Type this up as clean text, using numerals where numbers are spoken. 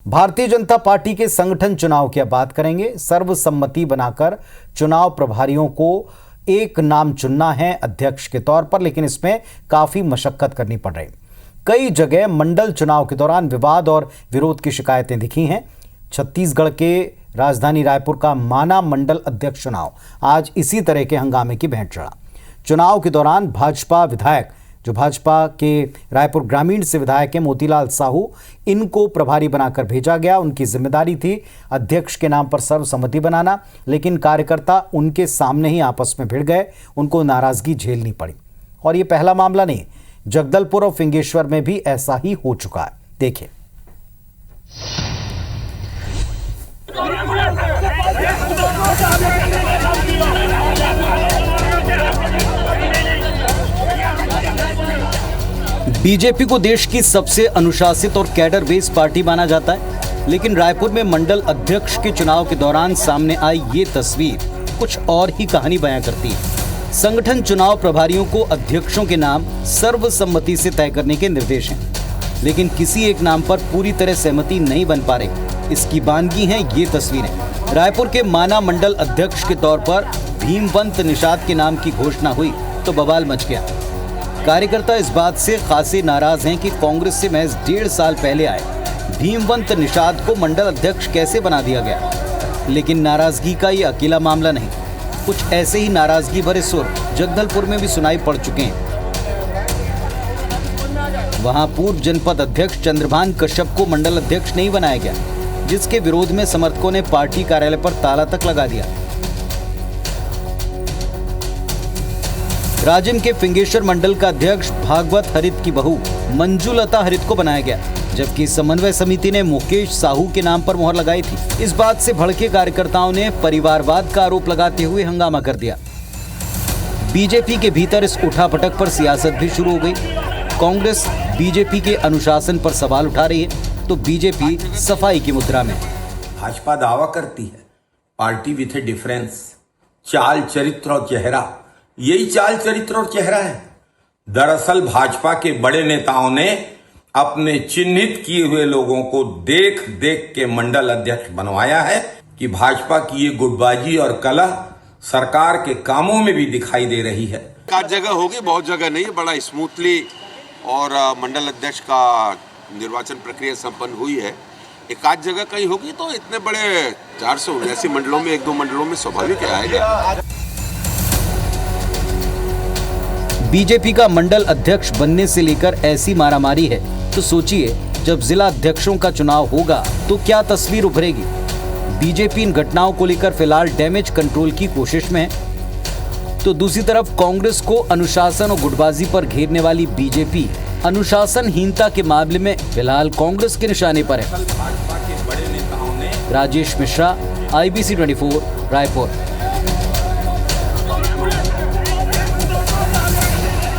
Bharatiya Janata party के संगठन चुनाव की अब बात करेंगे। सर्वसम्मति बनाकर चुनाव प्रभारियों को एक नाम चुनना है अध्यक्ष के तौर पर, लेकिन इसमें काफी मशक्कत करनी पड़ रही। कई जगह मंडल चुनाव के दौरान विवाद और विरोध की शिकायतें दिखी हैं। छत्तीसगढ़ के राजधानी रायपुर का माना मंडल अध्यक्ष चुनाव आज इसी तरह के हंगामे की भेंट चढ़ा। चुनाव के दौरान भाजपा विधायक, जो भाजपा के रायपुर ग्रामीण से विधायक है मोतीलाल साहू, इनको प्रभारी बनाकर भेजा गया। उनकी जिम्मेदारी थी अध्यक्ष के नाम पर सर्वसम्मति बनाना, लेकिन कार्यकर्ता उनके सामने ही आपस में भिड़ गए। उनको नाराजगी झेलनी पड़ी। और ये पहला मामला नहीं, जगदलपुर और फिंगेश्वर में भी ऐसा ही हो चुका है। देखिए। बीजेपी को देश की सबसे अनुशासित और कैडर बेस्ड पार्टी माना जाता है, लेकिन रायपुर में मंडल अध्यक्ष के चुनाव के दौरान सामने आई ये तस्वीर कुछ और ही कहानी बयां करती है। संगठन चुनाव प्रभारियों को अध्यक्षों के नाम सर्वसम्मति से तय करने के निर्देश हैं, लेकिन किसी एक नाम पर पूरी तरह सहमति नहीं बन पा रही। इसकी बानगी हैं ये तस्वीरें। रायपुर के माना मंडल अध्यक्ष के तौर पर भीमवंत निषाद के नाम की घोषणा हुई तो बवाल मच गया। कार्यकर्ता इस बात से खासे नाराज हैं कि कांग्रेस से महज 1.5 साल पहले आए भीमवंत निषाद को मंडल अध्यक्ष कैसे बना दिया गया। लेकिन नाराजगी का ये अकेला मामला नहीं, कुछ ऐसे ही नाराजगी भरे सुर जगदलपुर में भी सुनाई पड़ चुके हैं। वहां पूर्व जनपद अध्यक्ष चंद्रभान कश्यप को मंडल अध्यक्ष नहीं बनाया गया, जिसके विरोध में समर्थकों ने पार्टी कार्यालय पर ताला तक लगा दिया। राजिम के फिंगेश्वर मंडल का अध्यक्ष भागवत हरित की बहू मंजुलता हरित को बनाया गया, जबकि समन्वय समिति ने मुकेश साहू के नाम पर मोहर लगाई थी। इस बात से भड़के कार्यकर्ताओं ने परिवारवाद का आरोप लगाते हुए हंगामा कर दिया। बीजेपी के भीतर इस उठापटक पर सियासत भी शुरू हो गई। कांग्रेस बीजेपी के अनुशासन पर सवाल उठा रही है, तो बीजेपी सफाई की मुद्रा में। भाजपा दावा करती है पार्टी विथ ए डिफरेंस, चाल चरित्र और चेहरा, यही चाल चरित्र और चेहरा है। दरअसल भाजपा के बड़े नेताओं ने अपने चिन्हित किए हुए लोगों को देख देख के मंडल अध्यक्ष बनवाया है कि भाजपा की ये गुटबाजी और कलह सरकार के कामों में भी दिखाई दे रही है। एक जगह होगी, बहुत जगह नहीं, बड़ा स्मूथली और मंडल अध्यक्ष का निर्वाचन प्रक्रिया संपन्न हुई है। एक आध जगह कहीं होगी तो इतने बड़े 479 मंडलों में 1-2 मंडलों में स्वाभाविक आएगा। बीजेपी का मंडल अध्यक्ष बनने से लेकर ऐसी मारामारी है, तो सोचिए जब जिला अध्यक्षों का चुनाव होगा तो क्या तस्वीर उभरेगी। बीजेपी इन घटनाओं को लेकर फिलहाल डैमेज कंट्रोल की कोशिश में है, तो दूसरी तरफ कांग्रेस को अनुशासन और गुटबाजी पर घेरने वाली बीजेपी अनुशासनहीनता के मामले में फिलहाल कांग्रेस के निशाने पर है। राजेश मिश्रा, IBC 24, रायपुर।